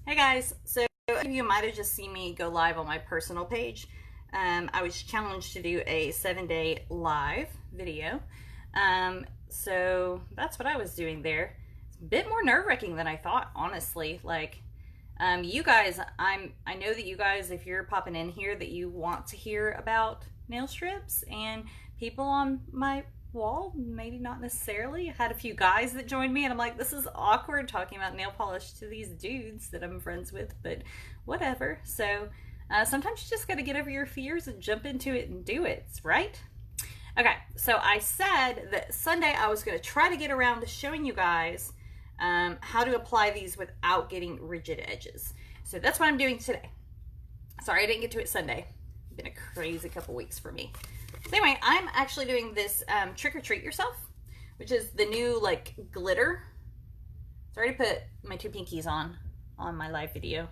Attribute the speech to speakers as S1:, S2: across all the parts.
S1: Hey guys, so you might have just seen me go live on my personal page. I was challenged to do a 7-day live video. So that's what I was doing there. It's a bit more nerve-wracking than I thought, honestly. You guys, I know that you guys, if you're popping in here, that you want to hear about nail strips and people on my wall, maybe not necessarily. I had a few guys that joined me and I'm like, this is awkward talking about nail polish to these dudes that I'm friends with, but whatever. So sometimes you just got to get over your fears and jump into it and do it, right? Okay, so I said that Sunday I was going to try to get around to showing you guys how to apply these without getting rigid edges. So that's what I'm doing today. Sorry I didn't get to it Sunday. It's been a crazy couple weeks for me. So anyway, I'm actually doing this Trick or Treat Yourself, which is the new like glitter. So I already put my two pinkies on my live video.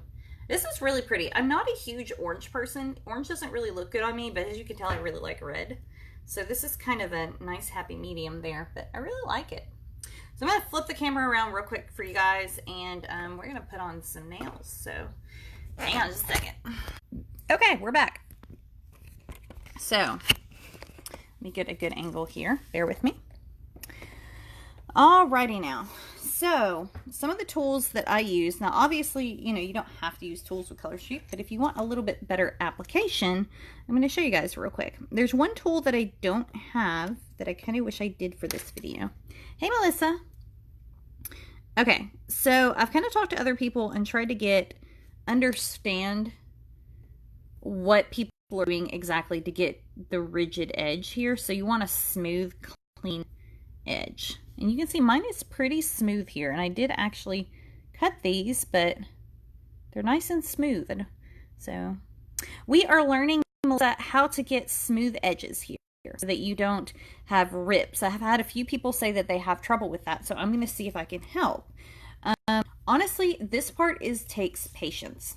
S1: This is really pretty. I'm not a huge orange person. Orange doesn't really look good on me, but as you can tell, I really like red. So this is kind of a nice happy medium there, but I really like it. So I'm going to flip the camera around real quick for you guys, and we're going to put on some nails. So hang on just a second. Okay, we're back. So let me get a good angle here. Bear with me. Alrighty now. So some of the tools that I use, now obviously, you don't have to use tools with Color Street, but if you want a little bit better application, I'm going to show you guys real quick. There's one tool that I don't have that I kind of wish I did for this video. Hey, Melissa. Okay, so I've kind of talked to other people and tried to understand what people are doing exactly to get the rigid edge here. So you want a smooth, clean edge. And you can see mine is pretty smooth here. And I did actually cut these, but they're nice and smooth. So we are learning how to get smooth edges here so that you don't have rips. I have had a few people say that they have trouble with that. So I'm going to see if I can help. Honestly, this part takes patience.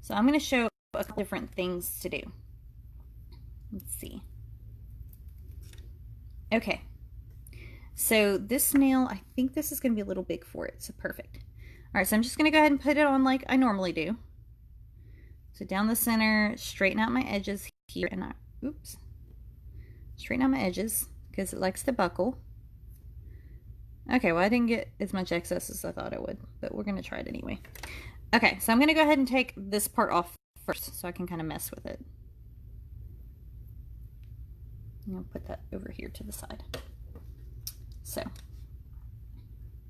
S1: So I'm going to show a couple different things to do. Let's see. Okay. So this nail, I think this is going to be a little big for it. So perfect. All right, so I'm just going to go ahead and put it on like I normally do. So down the center, straighten out my edges here. And straighten out my edges because it likes to buckle. Okay, well, I didn't get as much excess as I thought I would, but we're going to try it anyway. Okay, so I'm going to go ahead and take this part off first so I can kind of mess with it. I'm going to put that over here to the side. So,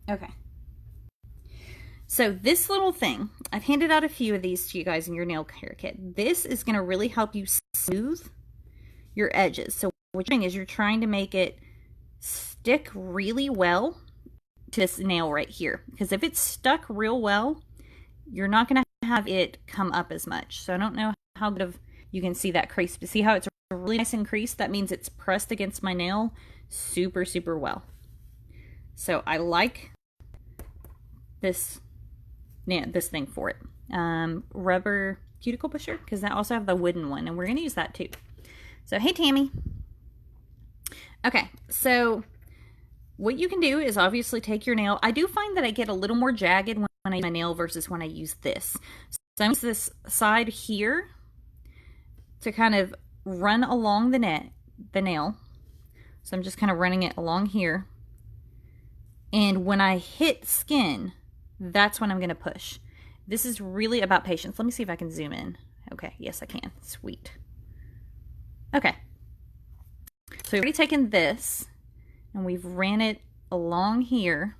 S1: okay. So this little thing, I've handed out a few of these to you guys in your nail care kit. This is going to really help you smooth your edges. So what you're doing is you're trying to make it stick really well to this nail right here. Because if it's stuck real well, you're not going to have it come up as much. So I don't know how good of you can see that crease. But see how it's a really nice and creased? That means it's pressed against my nail super, super well. So I like this thing for it. Rubber cuticle pusher, because I also have the wooden one, and we're going to use that too. So, hey, Tammy. Okay, so what you can do is obviously take your nail. I do find that I get a little more jagged when I use my nail versus when I use this. So I use this side here to kind of run along the nail. So I'm just kind of running it along here. And when I hit skin, that's when I'm going to push. This is really about patience. Let me see if I can zoom in. Okay, yes I can. Sweet. Okay. So we've already taken this and we've ran it along here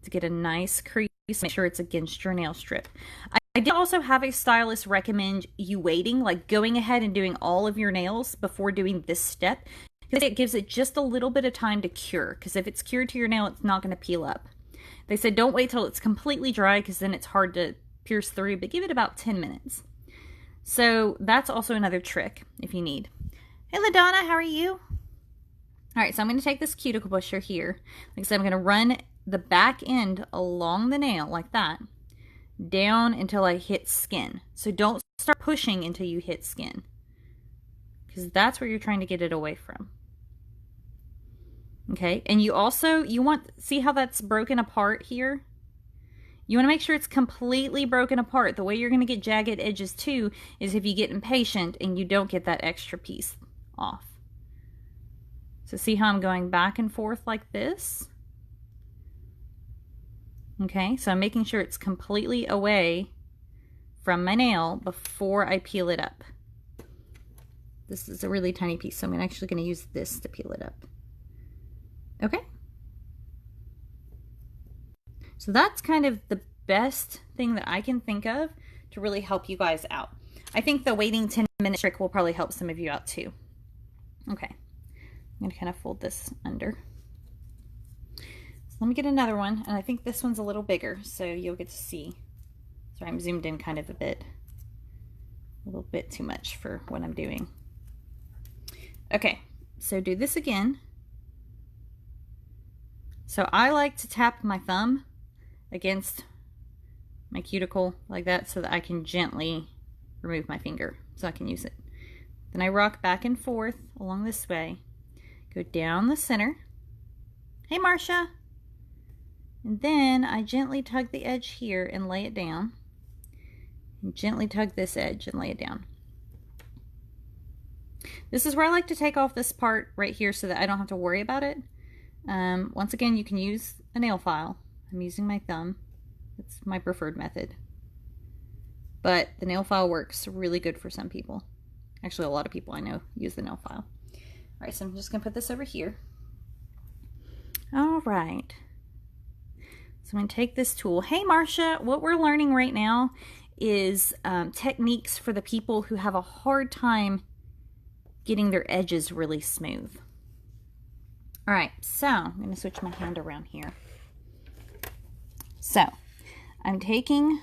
S1: to get a nice crease. Make sure it's against your nail strip. I did also have a stylist recommend you waiting, like going ahead and doing all of your nails before doing this step. Because it gives it just a little bit of time to cure. Because if it's cured to your nail, it's not going to peel up. They said don't wait till it's completely dry because then it's hard to pierce through, but give it about 10 minutes. So that's also another trick if you need. Hey, LaDonna, how are you? All right, so I'm going to take this cuticle pusher here. Like I said, I'm going to run the back end along the nail like that, down until I hit skin. So don't start pushing until you hit skin, because that's where you're trying to get it away from. Okay, and you want, see how that's broken apart here? You want to make sure it's completely broken apart. The way you're going to get jagged edges too is if you get impatient and you don't get that extra piece off. So see how I'm going back and forth like this? Okay, so I'm making sure it's completely away from my nail before I peel it up. This is a really tiny piece, so I'm actually going to use this to peel it up. Okay. So that's kind of the best thing that I can think of to really help you guys out. I think the waiting 10-minute trick will probably help some of you out too. Okay, I'm going to kind of fold this under. So let me get another one, and I think this one's a little bigger, so you'll get to see. Sorry, I'm zoomed in kind of a little bit too much for what I'm doing. Okay, so do this again. So I like to tap my thumb against my cuticle like that so that I can gently remove my finger so I can use it. Then I rock back and forth along this way, go down the center. Hey, Marcia. And then I gently tug the edge here and lay it down. And gently tug this edge and lay it down. This is where I like to take off this part right here so that I don't have to worry about it. Once again, you can use a nail file. I'm using my thumb. It's my preferred method. But the nail file works really good for some people. Actually, a lot of people I know use the nail file. All right, so I'm just going to put this over here. All right. So I'm going to take this tool. Hey, Marcia, what we're learning right now is techniques for the people who have a hard time getting their edges really smooth. All right, so I'm going to switch my hand around here. So I'm taking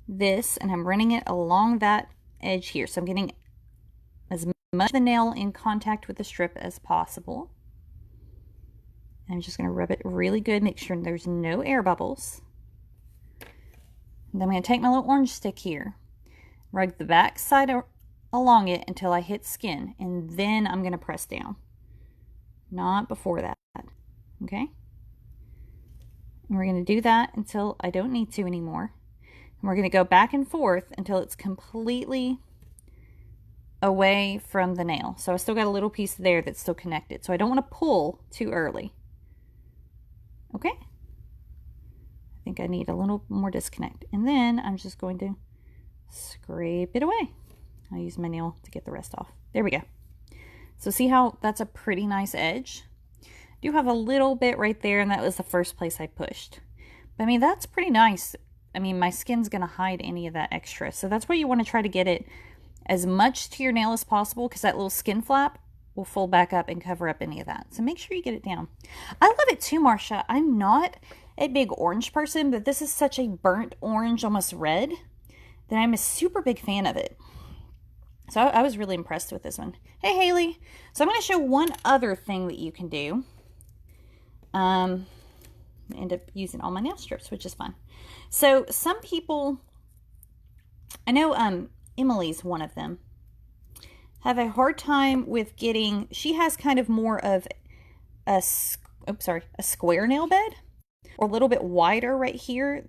S1: this and I'm running it along that edge here. So I'm getting as much of the nail in contact with the strip as possible. And I'm just going to rub it really good, make sure there's no air bubbles. And then I'm going to take my little orange stick here, rub the back side along it until I hit skin, and then I'm going to press down. Not before that, okay? And we're going to do that until I don't need to anymore. And we're going to go back and forth until it's completely away from the nail. So I still got a little piece there that's still connected. So I don't want to pull too early. Okay? I think I need a little more disconnect. And then I'm just going to scrape it away. I'll use my nail to get the rest off. There we go. So see how that's a pretty nice edge? I do have a little bit right there, and that was the first place I pushed. But I mean, that's pretty nice. I mean, my skin's going to hide any of that extra. So that's why you want to try to get it as much to your nail as possible, because that little skin flap will fold back up and cover up any of that. So make sure you get it down. I love it too, Marcia. I'm not a big orange person, but this is such a burnt orange, almost red, that I'm a super big fan of it. So I was really impressed with this one. Hey, Haley. So I'm going to show one other thing that you can do. End up using all my nail strips, which is fun. So some people, I know Emily's one of them, have a hard time with getting, she has kind of more of a square nail bed, or a little bit wider right here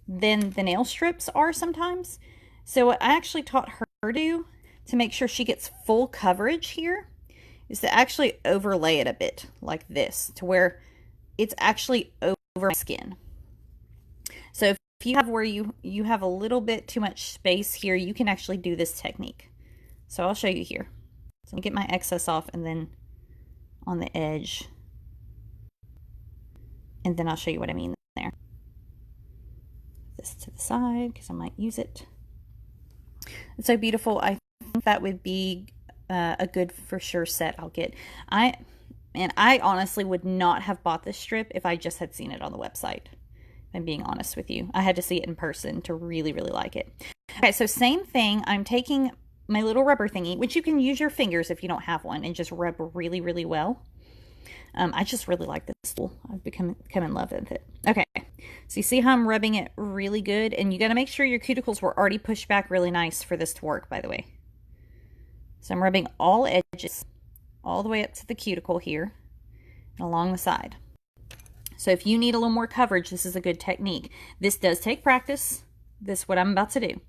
S1: than the nail strips are sometimes. So what I actually taught her to do to make sure she gets full coverage here is to actually overlay it a bit like this, to where it's actually over my skin. So if you have where you have a little bit too much space here, you can actually do this technique. So I'll show you here. So I'll get my excess off, and then on the edge, and then I'll show you what I mean there. This to the side because I might use it. It's so beautiful. I think that would be a good for sure set I'll get. I honestly would not have bought this strip if I just had seen it on the website. If I'm being honest with you. I had to see it in person to really, really like it. Okay, so same thing. I'm taking my little rubber thingy, which you can use your fingers if you don't have one, and just rub really, really well. I just really like this tool. I've come in love with it. Okay, so you see how I'm rubbing it really good? And you got to make sure your cuticles were already pushed back really nice for this to work, by the way. So I'm rubbing all edges all the way up to the cuticle here and along the side. So if you need a little more coverage, this is a good technique. This does take practice. This is what I'm about to do.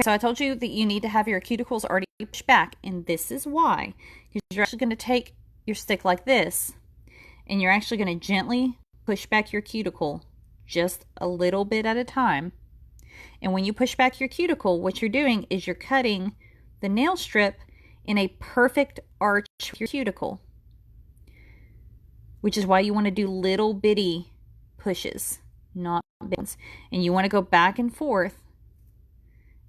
S1: So I told you that you need to have your cuticles already pushed back, and this is why. Because you're actually going to take your stick like this, and you're actually going to gently push back your cuticle just a little bit at a time. And when you push back your cuticle, what you're doing is you're cutting the nail strip in a perfect arch with your cuticle, which is why you want to do little bitty pushes, not big ones. And you want to go back and forth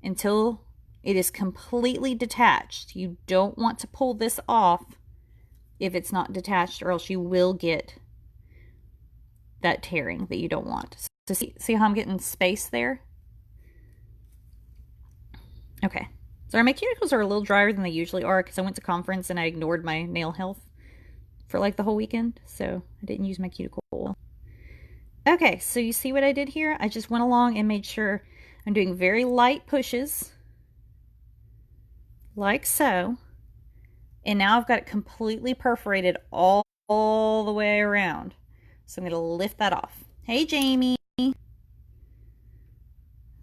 S1: until it is completely detached. You don't want to pull this off if it's not detached, or else you will get that tearing that you don't want. So see how I'm getting space there? Okay. Sorry, my cuticles are a little drier than they usually are because I went to conference and I ignored my nail health for like the whole weekend, so I didn't use my cuticle oil. Okay, so you see what I did here? I just went along and made sure I'm doing very light pushes, like so. And now I've got it completely perforated all the way around. So I'm going to lift that off. Hey, Jamie.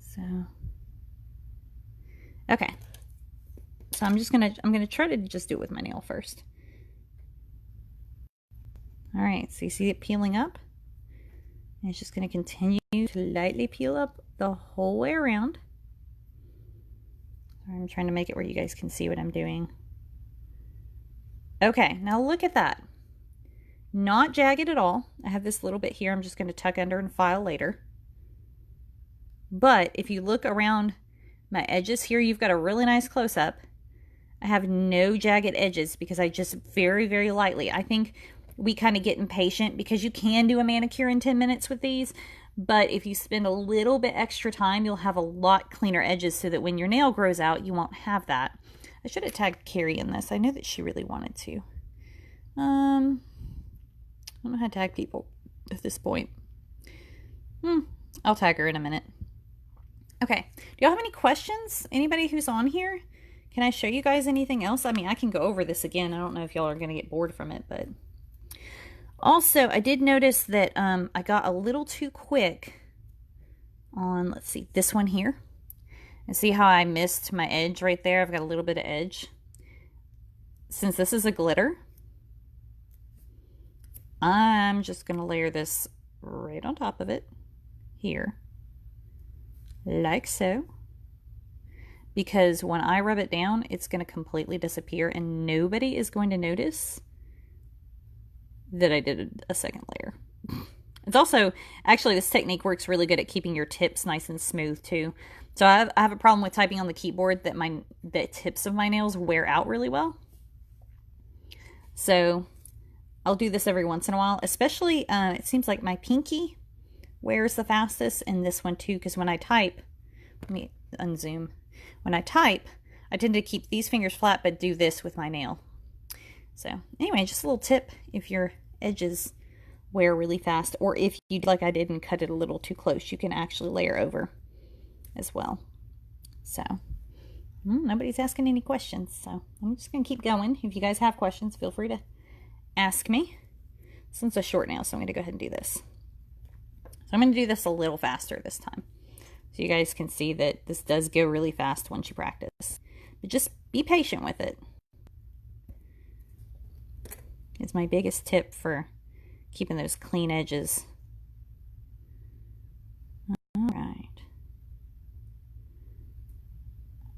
S1: So, okay. So I'm going to try to just do it with my nail first. All right, so you see it peeling up? And it's just going to continue to lightly peel up the whole way around. I'm trying to make it where you guys can see what I'm doing. Okay, now look at that. Not jagged at all. I have this little bit here I'm just going to tuck under and file later. But if you look around my edges here, you've got a really nice close-up. I have no jagged edges because I just very, very lightly. I think we kind of get impatient because you can do a manicure in 10 minutes with these, but if you spend a little bit extra time, you'll have a lot cleaner edges so that when your nail grows out, you won't have that. I should have tagged Carrie in this. I know that she really wanted to. I don't know how to tag people at this point. I'll tag her in a minute. Okay. Do y'all have any questions? Anybody who's on here? Can I show you guys anything else? I mean, I can go over this again. I don't know if y'all are going to get bored from it, but... Also, I did notice that I got a little too quick on, let's see, this one here. And see how I missed my edge right there? I've got a little bit of edge. Since this is a glitter, I'm just going to layer this right on top of it here, like so. Because when I rub it down, it's going to completely disappear and nobody is going to notice that I did a second layer. It's also, actually this technique works really good at keeping your tips nice and smooth too. So I have a problem with typing on the keyboard that the tips of my nails wear out really well. So I'll do this every once in a while, especially it seems like my pinky wears the fastest, and this one too, because when I type, let me unzoom. When I type, I tend to keep these fingers flat, but do this with my nail. So anyway, just a little tip if your edges wear really fast, or if you, like I did, and cut it a little too close, you can actually layer over as well. So nobody's asking any questions, so I'm just gonna keep going. If you guys have questions, feel free to ask me. This one's a short nail, so I'm gonna go ahead and do this. So I'm gonna do this a little faster this time, so you guys can see that this does go really fast once you practice. But just be patient with it. It's my biggest tip for keeping those clean edges. All right.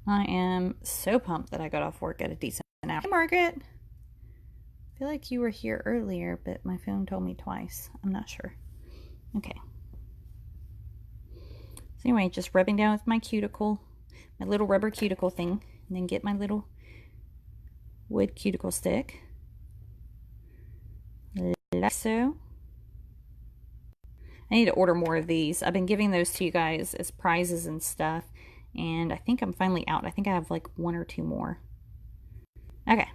S1: I am so pumped that I got off work at a decent hour. Hey, Margaret. I feel like you were here earlier, but my phone told me twice. I'm not sure. Okay. So anyway, just rubbing down with my cuticle, my little rubber cuticle thing, and then get my little wood cuticle stick. Like so. I need to order more of these. I've been giving those to you guys as prizes and stuff, and I think I'm finally out. I think I have like 1 or 2 more. Okay.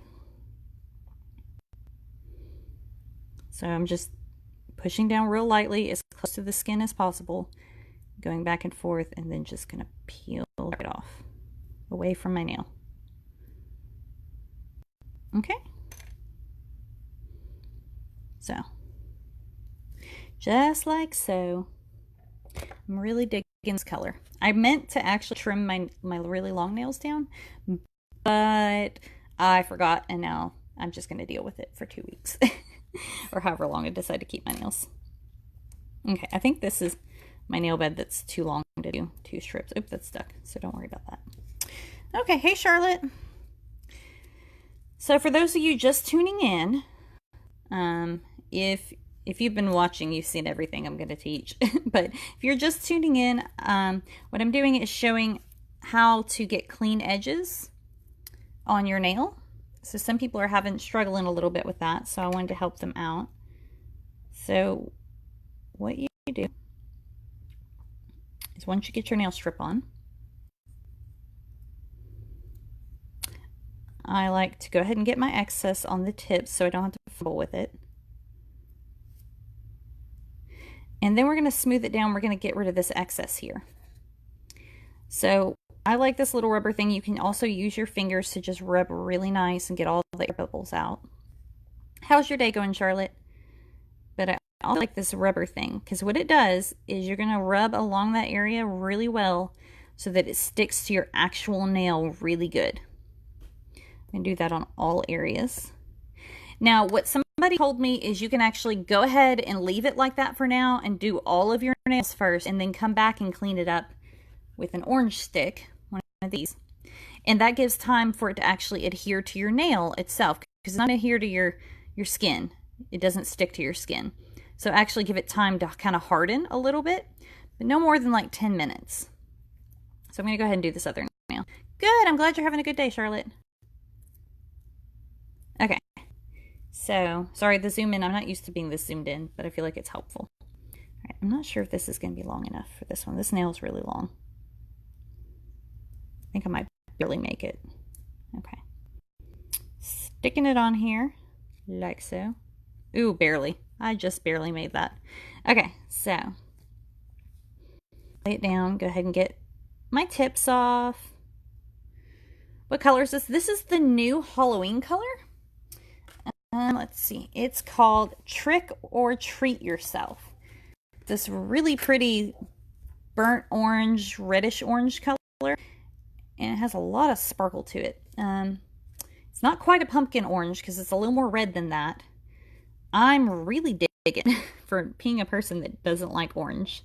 S1: So I'm just pushing down real lightly as close to the skin as possible, going back and forth, and then just gonna peel it off away from my nail. Okay. So Just like so. I'm really digging this color. I meant to actually trim my really long nails down, but I forgot, and now I'm just going to deal with it for 2 weeks. Or however long I decide to keep my nails. Okay, I think this is my nail bed that's too long to do 2 strips. Oops, that's stuck, so don't worry about that. Okay, hey Charlotte. So for those of you just tuning in, if you've been watching, you've seen everything I'm going to teach. But if you're just tuning in, what I'm doing is showing how to get clean edges on your nail. So some people are struggling a little bit with that, so I wanted to help them out. So what you do is once you get your nail strip on, I like to go ahead and get my excess on the tips so I don't have to fumble with it. And then we're going to smooth it down. We're going to get rid of this excess here. So I like this little rubber thing. You can also use your fingers to just rub really nice and get all the air bubbles out. How's your day going, Charlotte? But I also like this rubber thing because what it does is you're going to rub along that area really well so that it sticks to your actual nail really good. And do that on all areas. Now, what somebody told me is you can actually go ahead and leave it like that for now and do all of your nails first and then come back and clean it up with an orange stick, one of these. And that gives time for it to actually adhere to your nail itself because it's not adhere to your skin. It doesn't stick to your skin. So actually give it time to kind of harden a little bit, but no more than like 10 minutes. So I'm going to go ahead and do this other nail. Good. I'm glad you're having a good day, Charlotte. Okay. So, sorry, the zoom in, I'm not used to being this zoomed in, but I feel like it's helpful. All right, I'm not sure if this is going to be long enough for this one. This nail is really long. I think I might barely make it. Okay. Sticking it on here, like so. Ooh, barely. I just barely made that. Okay, so. Lay it down, go ahead and get my tips off. What color is this? This is the new Halloween color. Let's see, it's called Trick or Treat Yourself. This really pretty burnt orange, reddish orange color, and it has a lot of sparkle to it. It's not quite a pumpkin orange because it's a little more red than that. I'm really digging for being a person that doesn't like orange.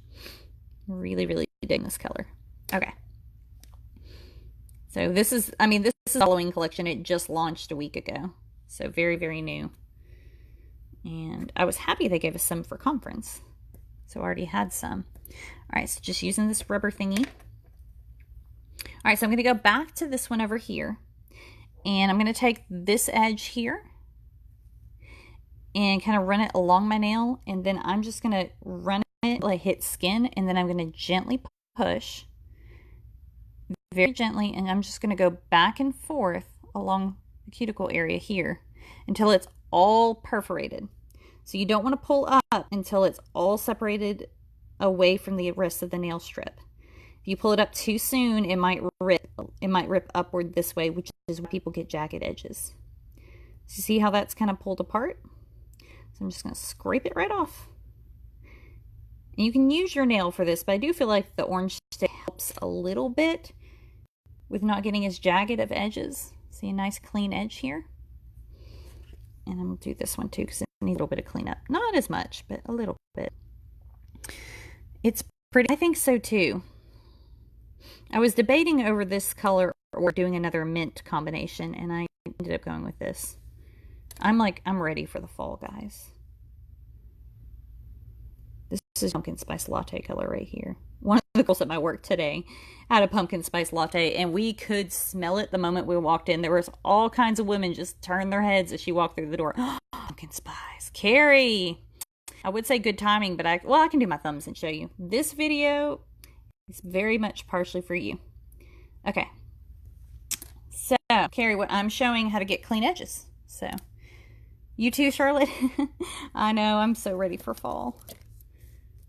S1: Really, really digging this color. Okay. So this is a Halloween collection. It just launched a week ago. So very, very new. And I was happy they gave us some for conference. So I already had some. All right, so just using this rubber thingy. All right, so I'm going to go back to this one over here. And I'm going to take this edge here and kind of run it along my nail. And then I'm just going to run it like hit skin. And then I'm going to gently push. Very gently. And I'm just going to go back and forth along the cuticle area here until it's all perforated. So you don't want to pull up until it's all separated away from the rest of the nail strip. If you pull it up too soon, it might rip. It might rip upward this way, which is where people get jagged edges. So you see how that's kind of pulled apart? So I'm just going to scrape it right off. And you can use your nail for this, but I do feel like the orange stick helps a little bit with not getting as jagged of edges. See a nice clean edge here? And I'm going to do this one too because it needs a little bit of cleanup. Not as much, but a little bit. It's pretty. I think so too. I was debating over this color or doing another mint combination, and I ended up going with this. I'm ready for the fall, guys. This is pumpkin spice latte color right here. One of the girls at my work today had a pumpkin spice latte, and we could smell it the moment we walked in. There was all kinds of women just turn their heads as she walked through the door. Oh, pumpkin spice. Carrie! I would say good timing, but I can do my thumbs and show you. This video is very much partially for you. Okay. So, Carrie, what I'm showing how to get clean edges. So, you too, Charlotte? I know, I'm so ready for fall.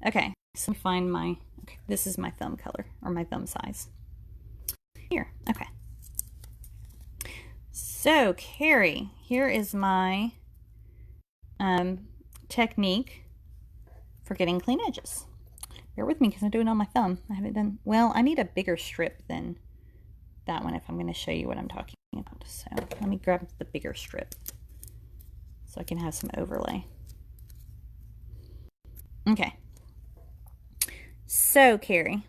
S1: Okay, so let me find my, okay, this is my thumb color, or my thumb size. Here, okay. So, Carrie, here is my technique for getting clean edges. Bear with me because I'm doing it on my thumb. I haven't done, well, I need a bigger strip than that one if I'm going to show you what I'm talking about. So let me grab the bigger strip so I can have some overlay. Okay. So, Carrie,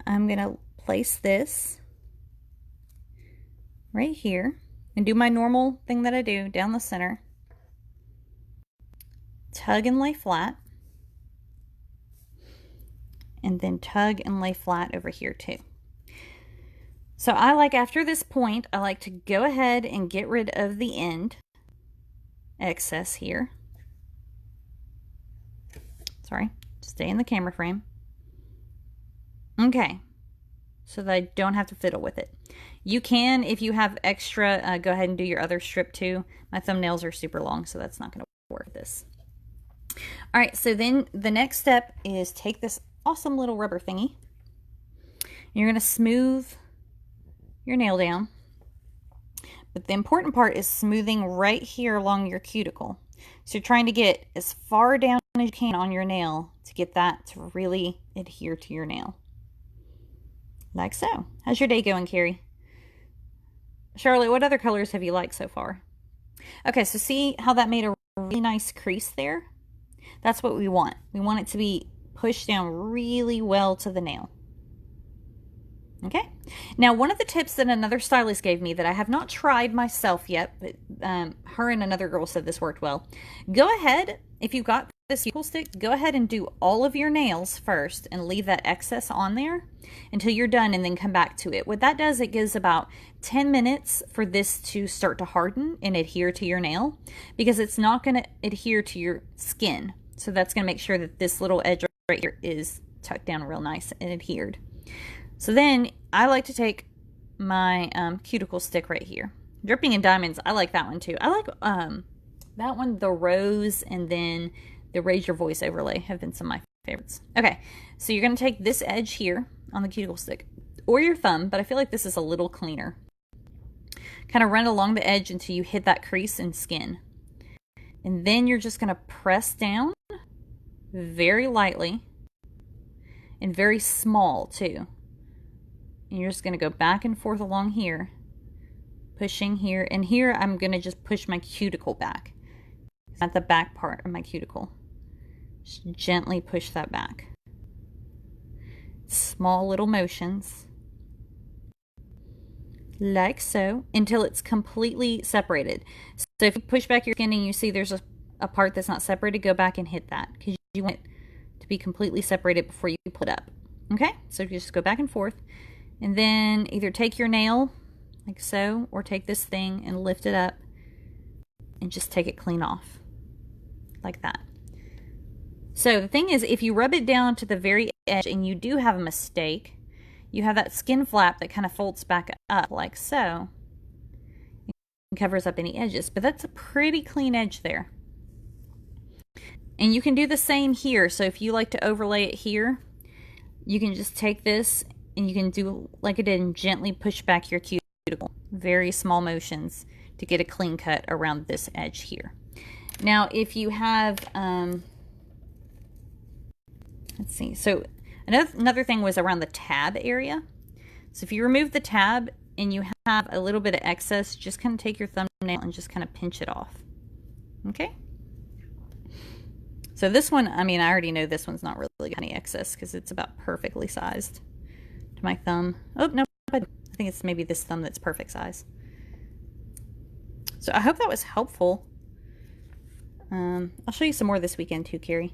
S1: I'm going to place this right here and do my normal thing that I do down the center. Tug and lay flat. And then tug and lay flat over here too. So I like, after this point, I like to go ahead and get rid of the end excess here. Sorry, stay in the camera frame. Okay, so that I don't have to fiddle with it. You can, if you have extra, go ahead and do your other strip too. My thumbnails are super long, so that's not going to work with this. All right, so then the next step is take this awesome little rubber thingy. You're going to smooth your nail down. But the important part is smoothing right here along your cuticle. So you're trying to get as far down as you can on your nail to get that to really adhere to your nail. Like so. How's your day going, Carrie? Charlotte, what other colors have you liked so far? Okay, so see how that made a really nice crease there? That's what we want. We want it to be pushed down really well to the nail. Okay. Now, one of the tips that another stylist gave me that I have not tried myself yet, but her and another girl said this worked well. Go ahead, if you've got this cuticle stick, go ahead and do all of your nails first and leave that excess on there until you're done, and then come back to it. What that does, it gives about 10 minutes for this to start to harden and adhere to your nail, because it's not going to adhere to your skin. So that's going to make sure that this little edge right here is tucked down real nice and adhered. So then I like to take my cuticle stick right here. Dripping in Diamonds, I like that one too. I like that one, the rose, and then the Raise Your Voice overlay have been some of my favorites. Okay, so you're going to take this edge here on the cuticle stick, or your thumb, but I feel like this is a little cleaner. Kind of run along the edge until you hit that crease in skin. And then you're just going to press down very lightly and very small too. And you're just going to go back and forth along here, pushing here. And here I'm going to just push my cuticle back. It's not the back part of my cuticle. Just gently push that back. Small little motions. Like so, until it's completely separated. So if you push back your skin and you see there's a part that's not separated, go back and hit that, because you want it to be completely separated before you pull it up. Okay, so you just go back and forth, and then either take your nail like so, or take this thing and lift it up and just take it clean off like that. So the thing is, if you rub it down to the very edge and you do have a mistake, you have that skin flap that kind of folds back up like so and covers up any edges. But that's a pretty clean edge there. And you can do the same here. So if you like to overlay it here, you can just take this and you can do like I did and gently push back your cuticle. Very small motions to get a clean cut around this edge here. Now, if you have, let's see, so another thing was around the tab area. So if you remove the tab and you have a little bit of excess, just kind of take your thumbnail and just kind of pinch it off. Okay? So this one, I mean, I already know this one's not really got any excess because it's about perfectly sized to my thumb. Oh, no, I think it's maybe this thumb that's perfect size. So I hope that was helpful. I'll show you some more this weekend too, Carrie.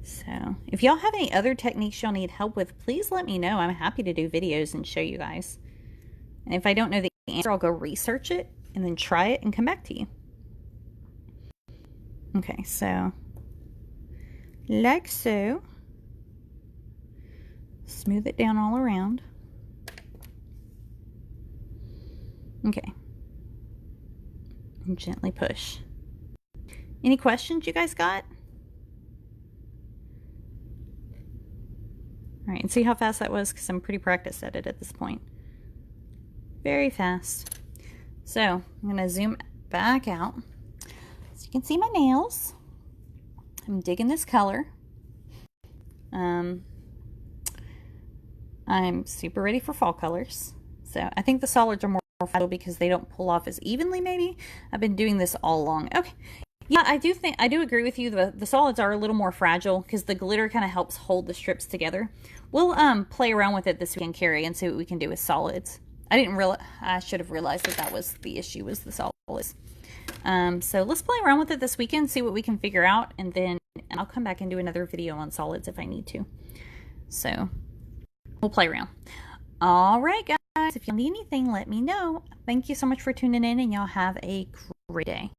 S1: So if y'all have any other techniques y'all need help with, please let me know. I'm happy to do videos and show you guys. And if I don't know the answer, I'll go research it and then try it and come back to you. Okay, so like so. Smooth it down all around. Okay. And gently push. Any questions you guys got? All right, and see how fast that was, because I'm pretty practiced at it at this point. Very fast. So I'm going to zoom back out so you can see my nails. I'm digging this color. I'm super ready for fall colors. So I think the solids are more fragile because they don't pull off as evenly, maybe. I've been doing this all along. Okay. Yeah, I do agree with you. The solids are a little more fragile because the glitter kind of helps hold the strips together. We'll play around with it this weekend, Carrie, and see what we can do with solids. I should have realized that was the issue, was the solids. So let's play around with it this weekend, see what we can figure out, and then I'll come back and do another video on solids if I need to. So we'll play around. All right, guys, if you need anything, let me know. Thank you so much for tuning in, and y'all have a great day.